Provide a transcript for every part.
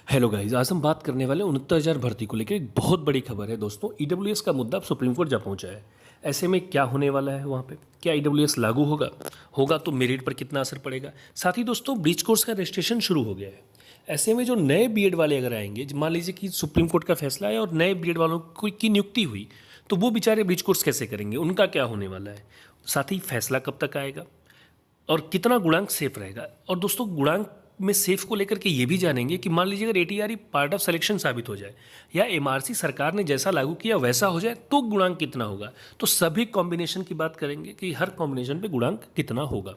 Hello guys, आज हम बात करने वाले 69,000 भर्ती को लेकर। एक बहुत बड़ी खबर है दोस्तों। ईडब्ल्यूएस का मुद्दा अब सुप्रीम कोर्ट जा पहुंचा है। ऐसे में क्या होने वाला है वहाँ पे? क्या ईडब्ल्यूएस लागू होगा? होगा तो मेरिट पर कितना असर पड़ेगा? साथ ही दोस्तों, ब्रीच कोर्स का रजिस्ट्रेशन शुरू हो गया है। ऐसे में जो नए बीएड वाले अगर आएंगे, मान लीजिए कि सुप्रीम कोर्ट का फैसला है और नए बीएड वालों की नियुक्ति हुई, तो वो बेचारे ब्रीच कोर्स कैसे करेंगे? उनका क्या होने वाला है? साथ ही फैसला कब तक आएगा और कितना गुणांक सेफ रहेगा? और दोस्तों, गुणांक में सेफ को लेकर के ये भी जानेंगे कि मान लीजिए अगर ATR he part of selection साबित हो जाए या एमआरसी सरकार ने जैसा लागू किया वैसा हो जाए तो गुणांक कितना होगा। तो सभी कॉम्बिनेशन की बात करेंगे कि हर कॉम्बिनेशन पे गुणांक कितना होगा।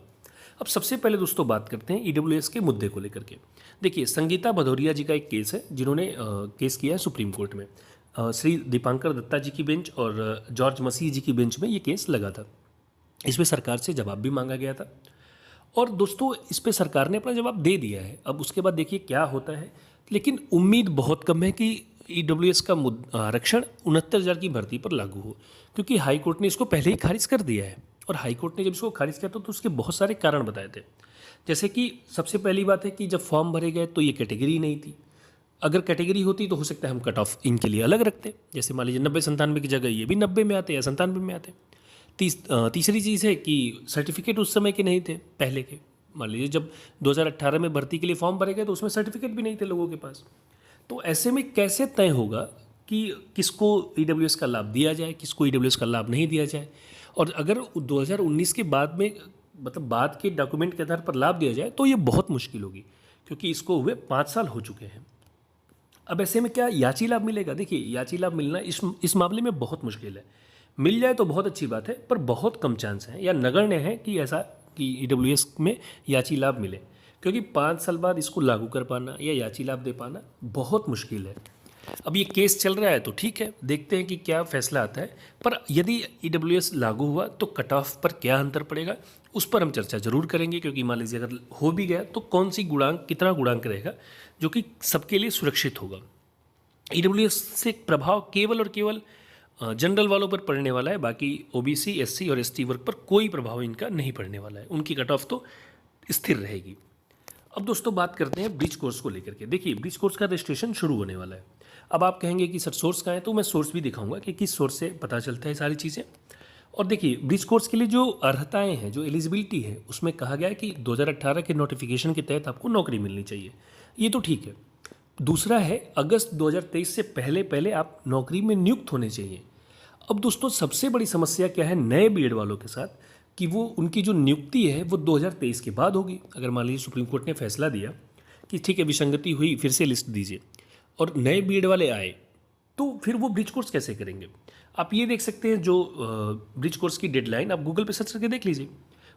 अब सबसे पहले दोस्तों बात करते हैं ईडब्ल्यूएस के मुद्दे को लेकर के। देखिए, संगीता भदौरिया जी का एक केस है जिन्होंने केस किया है सुप्रीम कोर्ट में। श्री दीपांकर दत्ता जी की बेंच और जॉर्ज मसीह जी की बेंच में ये केस लगा था। इसमें सरकार से जवाब भी मांगा गया था और दोस्तों इस पे सरकार ने अपना जवाब दे दिया है। अब उसके बाद देखिए क्या होता है, लेकिन उम्मीद बहुत कम है कि ईडब्ल्यूएस का आरक्षण 69,000 की भर्ती पर लागू हो, क्योंकि हाई कोर्ट ने इसको पहले ही खारिज कर दिया है। और हाई कोर्ट ने जब इसको खारिज किया तो उसके बहुत सारे कारण बताए थे। जैसे कि सबसे पहली बात है कि जब फॉर्म भरे गए तो ये कैटेगरी नहीं थी। अगर कैटेगरी होती तो हो सकता है हम कट ऑफ इनके लिए अलग रखते, जैसे मान लीजिए 90-97 की जगह ये भी 90 में आते या 97 में आते। तीसरी चीज़ है कि सर्टिफिकेट उस समय के नहीं थे पहले के। मान लीजिए जब 2018 में भर्ती के लिए फॉर्म भरे गए तो उसमें सर्टिफिकेट भी नहीं थे लोगों के पास। तो ऐसे में कैसे तय होगा कि किसको ईडब्ल्यूएस का लाभ दिया जाए, किसको ईडब्ल्यूएस का लाभ नहीं दिया जाए? और अगर 2019 के बाद में, मतलब बाद के डॉक्यूमेंट के आधार पर लाभ दिया जाए तो ये बहुत मुश्किल होगी, क्योंकि इसको हुए 5 साल हो चुके हैं। अब ऐसे में क्या याची लाभ मिलेगा? देखिए, याची लाभ मिलना इस मामले में बहुत मुश्किल है। मिल जाए तो बहुत अच्छी बात है, पर बहुत कम चांस है या नगण्य है कि ऐसा कि ईडब्ल्यूएस में याची लाभ मिले, क्योंकि 5 साल बाद इसको लागू कर पाना या याची लाभ दे पाना बहुत मुश्किल है। अब ये केस चल रहा है तो ठीक है, देखते हैं कि क्या फैसला आता है। पर यदि ईडब्ल्यूएस लागू हुआ तो कट ऑफ पर क्या अंतर पड़ेगा, उस पर हम चर्चा जरूर करेंगे। क्योंकि मान लीजिए अगर हो भी गया तो कौन सी गुणांक, कितना गुणांक रहेगा जो कि सबके लिए सुरक्षित होगा। ईडब्ल्यूएस से प्रभाव केवल और केवल जनरल वालों पर पड़ने वाला है, बाकी ओबीसी, एससी और एसटी वर्ग पर कोई प्रभाव इनका नहीं पड़ने वाला है। उनकी कट ऑफ तो स्थिर रहेगी। अब दोस्तों बात करते हैं ब्रीच कोर्स को लेकर के। देखिए, ब्रीच कोर्स का रजिस्ट्रेशन शुरू होने वाला है। अब आप कहेंगे कि सर सोर्स कहाँ है, तो मैं सोर्स भी दिखाऊंगा कि किस सोर्स से पता चलता है सारी चीज़ें। और देखिए, ब्रीच कोर्स के लिए जो अर्हताएं हैं, जो एलिजिबिलिटी है, उसमें कहा गया है कि 2018 के नोटिफिकेशन के तहत आपको नौकरी मिलनी चाहिए। ये तो ठीक है। दूसरा है, अगस्त 2023 से पहले पहले आप नौकरी में नियुक्त होने चाहिए। अब दोस्तों सबसे बड़ी समस्या क्या है नए बीएड वालों के साथ, कि वो उनकी जो नियुक्ति है वो 2023 के बाद होगी। अगर मान लीजिए सुप्रीम कोर्ट ने फैसला दिया कि ठीक है, विसंगति हुई, फिर से लिस्ट दीजिए, और नए बीएड वाले आए, तो फिर वो ब्रिज कोर्स कैसे करेंगे? आप ये देख सकते हैं, जो ब्रिज कोर्स की डेडलाइन आप गूगल पे सर्च करके देख लीजिए।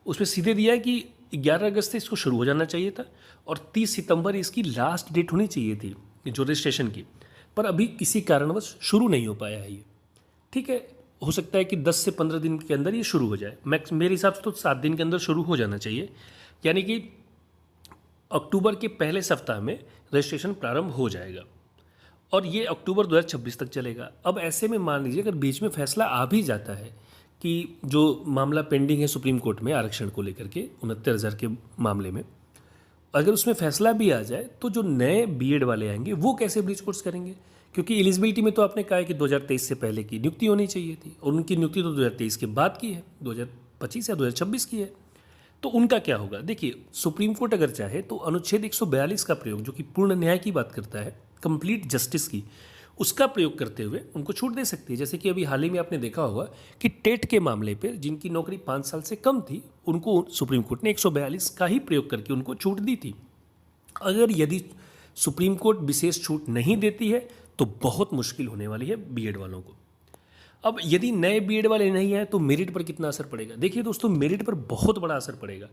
उसमें सीधे दिया है कि 11 अगस्त से इसको शुरू हो जाना चाहिए था और 30 सितंबर इसकी लास्ट डेट होनी चाहिए थी जो रजिस्ट्रेशन की। पर अभी किसी कारणवश शुरू नहीं हो पाया है ये। ठीक है, हो सकता है कि 10 से 15 दिन के अंदर ये शुरू हो जाए। मैक्स मेरे हिसाब से तो 7 दिन के अंदर शुरू हो जाना चाहिए, यानी कि अक्टूबर के पहले सप्ताह में रजिस्ट्रेशन प्रारंभ हो जाएगा और ये अक्टूबर 2026 तक चलेगा। अब ऐसे में मान लीजिए अगर बीच में फैसला आ भी जाता है कि जो मामला पेंडिंग है सुप्रीम कोर्ट में आरक्षण को लेकर के 69,000 के मामले में, अगर उसमें फैसला भी आ जाए तो जो नए बीएड वाले आएंगे वो कैसे ब्रीच कोर्स करेंगे? क्योंकि एलिजिबिलिटी में तो आपने कहा है कि 2023 से पहले की नियुक्ति होनी चाहिए थी और उनकी नियुक्ति तो 2023 के बाद की है, 2025 या 2026 की है। तो उनका क्या होगा? देखिए, सुप्रीम कोर्ट अगर चाहे तो अनुच्छेद 142 का प्रयोग, जो कि पूर्ण न्याय की बात करता है, कंप्लीट जस्टिस की, उसका प्रयोग करते हुए उनको छूट दे सकती है। जैसे कि अभी हाल ही में आपने देखा होगा कि टेट के मामले पर जिनकी नौकरी 5 साल से कम थी, उनको सुप्रीम कोर्ट ने 142 का ही प्रयोग करके उनको छूट दी थी। अगर यदि सुप्रीम कोर्ट विशेष छूट नहीं देती है तो बहुत मुश्किल होने वाली है बीएड वालों को। अब यदि नए बीएड वाले नहीं आए तो मेरिट पर कितना असर पड़ेगा? देखिए दोस्तों, मेरिट पर बहुत बड़ा असर पड़ेगा।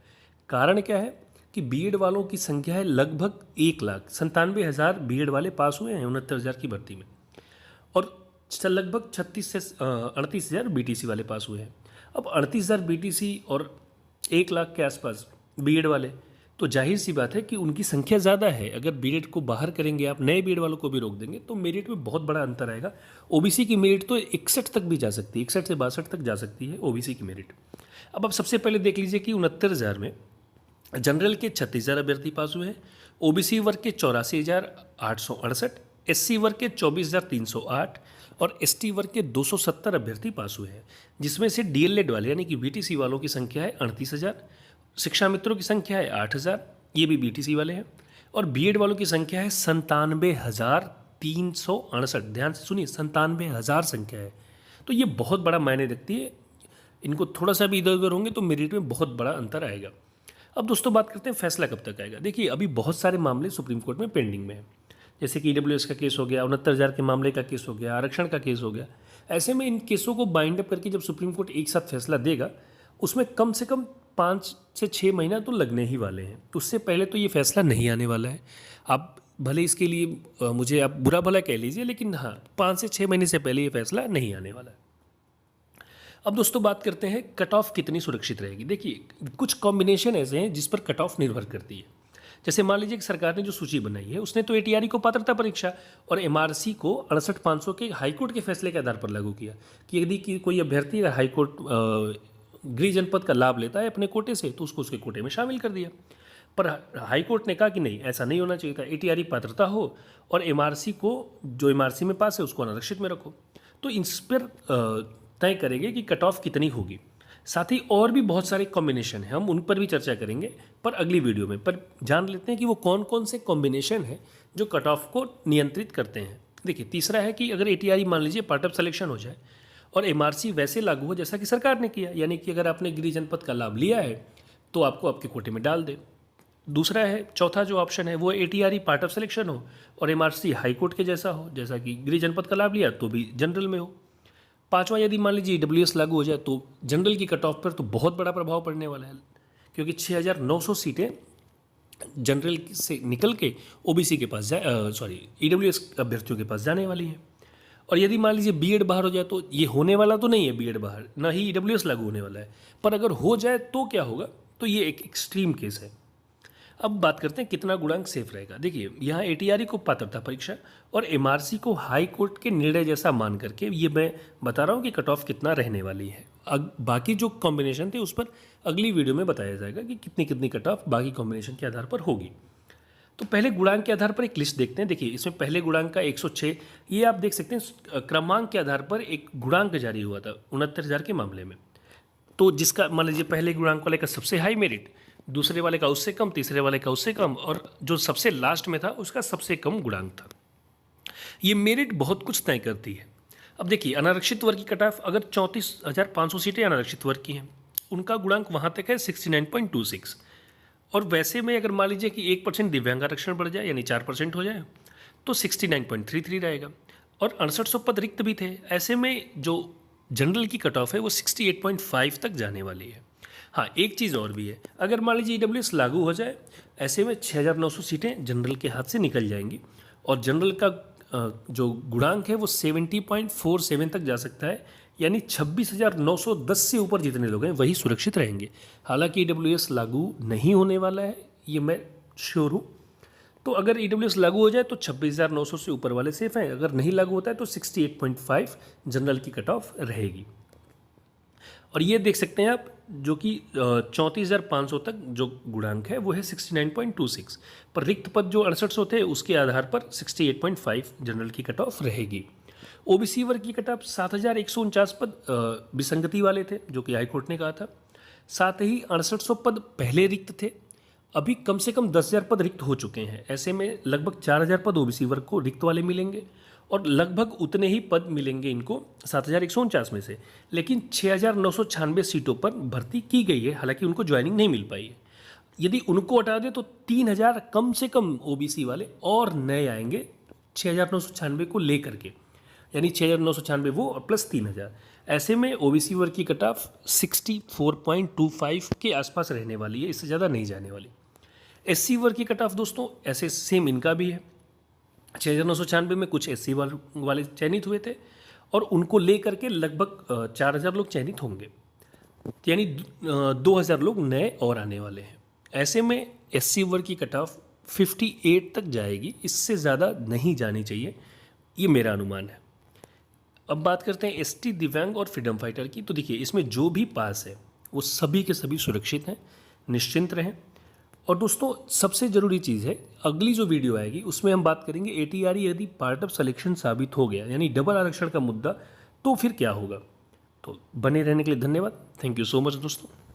कारण क्या है कि बीएड वालों की संख्या है लगभग 1,97,000 बीएड वाले पास हुए हैं 69,000 की भर्ती में, और लगभग 36 से 38,000 बीटीसी वाले पास हुए हैं। अब 38,000 बीटीसी और 1 लाख के आसपास बीएड वाले, तो जाहिर सी बात है कि उनकी संख्या ज़्यादा है। अगर बीएड को बाहर करेंगे आप, नए बीएड वालों को भी रोक देंगे, तो मेरिट में बहुत बड़ा अंतर आएगा। ओबीसी की मेरिट तो 61 तक भी जा सकती है, 61 से 62 तक जा सकती है ओबीसी की मेरिट। अब आप सबसे पहले देख लीजिए कि 69,000 में जनरल के 36,000 अभ्यर्थी पास हुए हैं, ओबीसी वर्ग के 84,868, एससी वर्ग के 24,308 और एसटी वर्ग के 270 अभ्यर्थी पास हुए हैं, जिसमें से डीएलएड वाले यानी कि बीटीसी वालों की संख्या है 38,000, शिक्षा मित्रों की संख्या है 8,000, ये भी बीटीसी वाले हैं, और बीएड वालों की संख्या है 97,368। ध्यान से सुनिए, 97,000 संख्या है। तो ये बहुत बड़ा मायने रखती है। इनको थोड़ा सा भी इधर उधर होंगे तो मेरिट में बहुत बड़ा अंतर आएगा। अब दोस्तों बात करते हैं फैसला कब तक आएगा। देखिए, अभी बहुत सारे मामले सुप्रीम कोर्ट में पेंडिंग में हैं, जैसे कि ईडब्ल्यूएस का केस हो गया, 69,000 के मामले का केस हो गया, आरक्षण का केस हो गया। ऐसे में इन केसों को बाइंड अप करके जब सुप्रीम कोर्ट एक साथ फैसला देगा, उसमें कम से कम 5 से 6 महीना तो लगने ही वाले हैं। उससे पहले तो ये फैसला नहीं आने वाला है। आप भले इसके लिए मुझे आप बुरा भला कह लीजिए, लेकिन हाँ, 5 से 6 महीने से पहले ये फैसला नहीं आने वाला है। अब दोस्तों बात करते हैं कट ऑफ कितनी सुरक्षित रहेगी। देखिए, कुछ कॉम्बिनेशन ऐसे हैं जिस पर कट ऑफ निर्भर करती है। जैसे मान लीजिए कि सरकार ने जो सूची बनाई है, उसने तो एटीआरई को पात्रता परीक्षा और एमआरसी को 68,500 के हाईकोर्ट के फैसले के आधार पर लागू किया कि यदि कोई अभ्यर्थी हाईकोर्ट गृह जनपद का लाभ लेता है अपने कोटे से, तो उसको उसके कोटे में शामिल कर दिया। पर हाईकोर्ट ने कहा कि नहीं, ऐसा नहीं होना चाहिए था, एटीआरई पात्रता हो और एमआरसी को, जो एमआरसी में पास है उसको अनारक्षित में रखो। तो इस पर तय करेंगे कि कट ऑफ कितनी होगी। साथ ही और भी बहुत सारे कॉम्बिनेशन हैं, हम उन पर भी चर्चा करेंगे पर अगली वीडियो में। पर जान लेते हैं कि वो कौन कौन से कॉम्बिनेशन हैं जो कट ऑफ को नियंत्रित करते हैं। देखिए, तीसरा है कि अगर एटीआरई मान लीजिए पार्ट ऑफ सिलेक्शन हो जाए और एमआरसी वैसे लागू हो जैसा कि सरकार ने किया, यानी कि अगर आपने गृह जनपद का लाभ लिया है तो आपको आपके कोटे में डाल दे। दूसरा है, चौथा जो ऑप्शन है वो एटीआरई पार्ट ऑफ सिलेक्शन हो और एमआरसी हाईकोर्ट के जैसा हो, जैसा कि गृह जनपद का लाभ लिया तो भी जनरल में हो। पांचवा, यदि मान लीजिए ईडब्ल्यूएस लागू हो जाए तो जनरल की कट ऑफ पर तो बहुत बड़ा प्रभाव पड़ने वाला है, क्योंकि 6,900 सीटें जनरल से निकल के ओबीसी के पास ईडब्ल्यूएस अभ्यर्थियों के पास जाने वाली हैं। और यदि मान लीजिए बीएड बाहर हो जाए, तो ये होने वाला तो नहीं है बीएड बाहर, ना ही ईडब्ल्यूएस लागू होने वाला है, पर अगर हो जाए तो क्या होगा, तो ये एक एक्सट्रीम केस है। अब बात करते हैं कितना गुणांक सेफ रहेगा। देखिए, यहाँ एटीआरई को पात्रता परीक्षा और एमआरसी को हाई कोर्ट के निर्णय जैसा मान करके ये मैं बता रहा हूँ कि कट ऑफ कितना रहने वाली है। बाकी जो कॉम्बिनेशन थे उस पर अगली वीडियो में बताया जाएगा कि कितनी कितनी कट ऑफ बाकी कॉम्बिनेशन के आधार पर होगी। तो पहले गुणांक के आधार पर एक लिस्ट देखते हैं। देखिए, इसमें पहले गुणांक का 106, ये आप देख सकते हैं क्रमांक के आधार पर एक गुणांक जारी हुआ था 69,000 के मामले में। तो जिसका मान लीजिए पहले गुणांक वाले का सबसे हाई मेरिट, दूसरे वाले का उससे कम, तीसरे वाले का उससे कम, और जो सबसे लास्ट में था उसका सबसे कम गुणांक था। ये मेरिट बहुत कुछ तय करती है। अब देखिए, अनारक्षित वर्ग की कट ऑफ अगर 34,500 सीटें अनारक्षित वर्ग की हैं, उनका गुणांक वहाँ तक है 69.26। और वैसे में अगर मान लीजिए कि 1% दिव्यांग आरक्षण बढ़ जाए, यानी 4% हो जाए, तो 69.33 रहेगा। और 6800 पद रिक्त भी थे। ऐसे में जो जनरल की कट ऑफ है वो 68.5 तक जाने वाली है। हाँ, एक चीज़ और भी है, अगर मान लीजिए ईडब्ल्यूएस लागू हो जाए, ऐसे में 6,900 सीटें जनरल के हाथ से निकल जाएंगी और जनरल का जो गुणांक है वो 70.47 तक जा सकता है, यानी 26,910 से ऊपर जितने लोग हैं वही सुरक्षित रहेंगे। हालांकि ईडब्ल्यूएस लागू नहीं होने वाला है, ये मैं श्योर हूँ। तो अगर ईडब्ल्यूएस लागू हो जाए तो 26,900 से ऊपर वाले सेफ हैं, अगर नहीं लागू होता है तो 68.5 जनरल की कट ऑफ रहेगी। और ये देख सकते हैं आप, जो कि 34,500 तक जो गुणांक है वो है 69.26, पर रिक्त पद जो 6800 थे उसके आधार पर 68.5 जनरल की कट ऑफ रहेगी। ओबीसी वर्ग की कट ऑफ 7,149 पद विसंगति वाले थे, जो कि हाईकोर्ट ने कहा था। साथ ही 6800 पद पहले रिक्त थे, अभी कम से कम 10,000 पद रिक्त हो चुके हैं। ऐसे में लगभग 4,000 पद ओबीसी वर्ग को रिक्त वाले मिलेंगे और लगभग उतने ही पद मिलेंगे इनको 7,149 में से। लेकिन 6,996 सीटों पर भर्ती की गई है, हालांकि उनको ज्वाइनिंग नहीं मिल पाई है। यदि उनको हटा दें तो 3,000 कम से कम ओबीसी वाले और नए आएंगे 6,996 को लेकर के, यानी 6,996 वो और प्लस 3,000। ऐसे में ओबीसी वर्ग की कट ऑफ 64.25 के आसपास रहने वाली है, इससे ज़्यादा नहीं जाने वाली। एससी वर्ग की कट ऑफ दोस्तों ऐसे सेम इनका भी है। 6,996 में कुछ एससी वाले चयनित हुए थे और उनको लेकर के लगभग 4,000 लोग चयनित होंगे, यानी 2,000 लोग नए और आने वाले हैं। ऐसे में एससी वर्ग की कट ऑफ 58 तक जाएगी, इससे ज़्यादा नहीं जानी चाहिए, ये मेरा अनुमान है। अब बात करते हैं एसटी, दिव्यांग और फ्रीडम फाइटर की। तो देखिए, इसमें जो भी पास है वो सभी के सभी सुरक्षित हैं, निश्चिंत रहें। और दोस्तों सबसे ज़रूरी चीज़ है, अगली जो वीडियो आएगी उसमें हम बात करेंगे ATRE यदि पार्ट ऑफ सिलेक्शन साबित हो गया, यानी डबल आरक्षण का मुद्दा, तो फिर क्या होगा। तो बने रहने के लिए धन्यवाद। थैंक यू सो मच दोस्तों।